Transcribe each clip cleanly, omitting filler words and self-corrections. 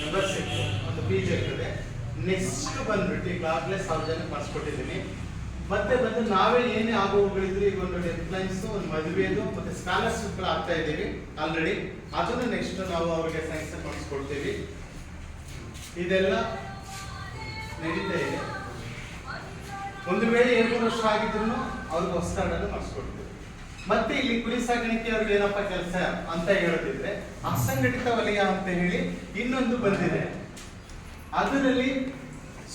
Membership ಒಂದು fees ಇರ್ತದೆ. Next ಬಂದ್ಬಿಟ್ಟು ಈಗಾಗಲೇ 1000 ಜನಕ್ಕೆ ಮಾಡಿಸ್ಕೊಟ್ಟಿದ್ದೀನಿ. ಮತ್ತೆ ಬಂದು ನಾವೇ ಏನೇ ಆಗೋಗಳಿದ್ರು ಈಗ ಒಂದು ಡೆಡ್ಲೈನ್ಸ್, ಒಂದು ಮದುವೆದು ಮತ್ತೆ ಸ್ಕಾಲರ್ಶಿಪ್ಗಳು ಆಗ್ತಾ ಇದ್ದೀವಿ ಆಲ್ರೆಡಿ. ಅದನ್ನು ನೆಕ್ಸ್ಟ್ ನಾವು ಅವ್ರಿಗೆ ಸ್ಯಾಂಕ್ಷನ್ ಮಾಡಿಸ್ಕೊಡ್ತೀವಿ. ಇದೆಲ್ಲ ನಡೀತಾ ಇದೆ. ಒಂದು ವೇಳೆ 2-3 ವರ್ಷ ಆಗಿದ್ರು ಅವ್ರಿಗೆ ಹೊಸ ಕಾರ್ಡನ್ನು ಮಾಡಿಸ್ಕೊಡ್ತೀವಿ. ಮತ್ತೆ ಇಲ್ಲಿ ಕುರಿ ಸಾಕಾಣಿಕೆ ಅವ್ರಿಗೆ ಏನಪ್ಪ ಕೆಲಸ ಅಂತ ಹೇಳೋದಿದ್ರೆ ಅಸಂಘಟಿತ ವಲಯ ಅಂತ ಹೇಳಿ ಇನ್ನೊಂದು ಬಂದಿದೆ. ಅದರಲ್ಲಿ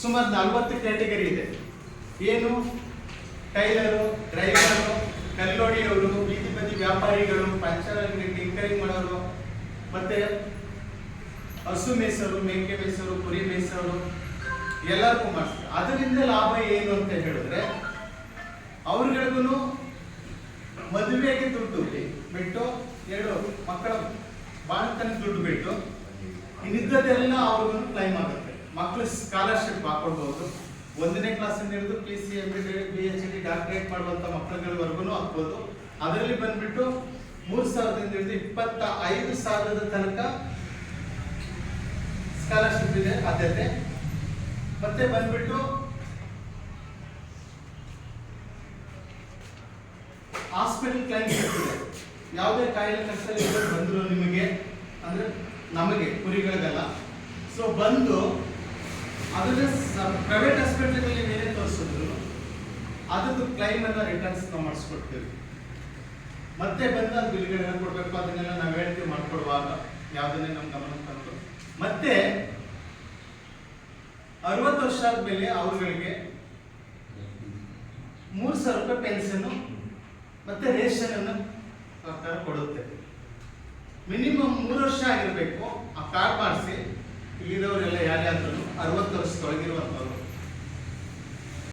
ಸುಮಾರು 40 ಕ್ಯಾಟಗರಿ ಇದೆ. ಏನು? ಟೈಲರು, ಡ್ರೈವರು, ಕಲ್ಲೋಡಿಯವರು, ಬೀದಿ ಬದಿ ವ್ಯಾಪಾರಿಗಳು, ಪಂಚರ್ ಅಂಗಡಿ ಟಿಂಕರಿಂಗ್ ಮಾಡೋರು, ಮತ್ತೆ ಹಸು ಮೇಯಿಸೋರು, ಮೇಕೆ ಮೇಯಿಸೋರು, ಕುರಿ ಮೇಯಿಸೋರು ಎಲ್ಲರಿಗೂ ಮಾಡ್ತಾರೆ. ಅದರಿಂದ ಲಾಭ ಏನು ಅಂತ ಹೇಳಿದ್ರೆ ಅವ್ರಿಗಳಿಗೂ ಮದುವೆಗೆ ದುಡ್ಡು ಬಿಟ್ಟು 2 ಮಕ್ಕಳ ಬಾಣತನ ದುಡ್ಡು ಬಿಟ್ಟು ಇನ್ನಿದ್ದದೆಲ್ಲ ಅವ್ರಿಗೂ ಕ್ಲೈಮ್ ಆಗುತ್ತೆ. ಮಕ್ಕಳು ಸ್ಕಾಲರ್ಶಿಪ್ ಹಾಕೊಳ್ಬಹುದು. 1ನೇ ಕ್ಲಾಸಿಂದ ಹಿಡಿದು PC, MD, PhD, ಡಾಕ್ಟರೇಟ್ ಮಾಡುವಂತ ಮಕ್ಕಳುಗಳವರೆಗೂ ಹಾಕ್ಬೋದು. ಅದರಲ್ಲಿ ಬಂದ್ಬಿಟ್ಟು 3000ದಿಂದ ಹಿಡಿದು 25,000 ತನಕ ಸ್ಕಾಲರ್ಶಿಪ್ ಇದೆ ಆದ್ಯತೆ. ಮತ್ತೆ ಬಂದ್ಬಿಟ್ಟು ಹಾಸ್ಪಿಟಲ್ ಕ್ಲೈಮ್ಸ್ ಇರ್ತದೆ. ಯಾವುದೇ ಕಾಯಿಲೆ ಕಷ್ಟದಲ್ಲಿ ಬಂದ್ರು ನಿಮಗೆ ಅಂದ್ರೆ ನಮಗೆ ಕುರಿಗಳಿಗೆಲ್ಲ ಸೊ ಬಂದು ಅದನ್ನ ಪ್ರೈವೇಟ್ ಹಾಸ್ಪಿಟಲ್ಗಳಲ್ಲಿ ಬೇರೆ ತೋರಿಸಿದ್ರು ಅದಕ್ಕೆ ಕ್ಲೈಮ್ ಅನ್ನ ರಿಟರ್ನ್ಸ್ ನಾವು ಮಾಡಿಸ್ಕೊಡ್ತೀವಿ. ಮತ್ತೆ ಬಂದು ಅದು ಬಿಲ್ಗಳನ್ನ ಕೊಡ್ಬೇಕು, ಅದನ್ನೆಲ್ಲ ನಾವು ಹೇಳ್ತೀವಿ ಮಾಡ್ಕೊಡುವಾಗ ಯಾವುದನ್ನೇ ನಮ್ಮ ಗಮನ ತಂದು. ಮತ್ತೆ 60 ವರ್ಷ ಆದ್ಮೇಲೆ ಅವ್ರಗಳಿಗೆ 3,000 ರೂಪಾಯಿ ಪೆನ್ಷನ್ ಮತ್ತೆ ರೇಷನ್ ಅನ್ನು ಸರ್ಕಾರ ಕೊಡುತ್ತೆ. ಮಿನಿಮಮ್ 3 ವರ್ಷ ಆಗಿರ್ಬೇಕು. ಆ ಕಾರ್ಡ್ ಮಾಡಿಸಿ ಇಲ್ಲಿದವರು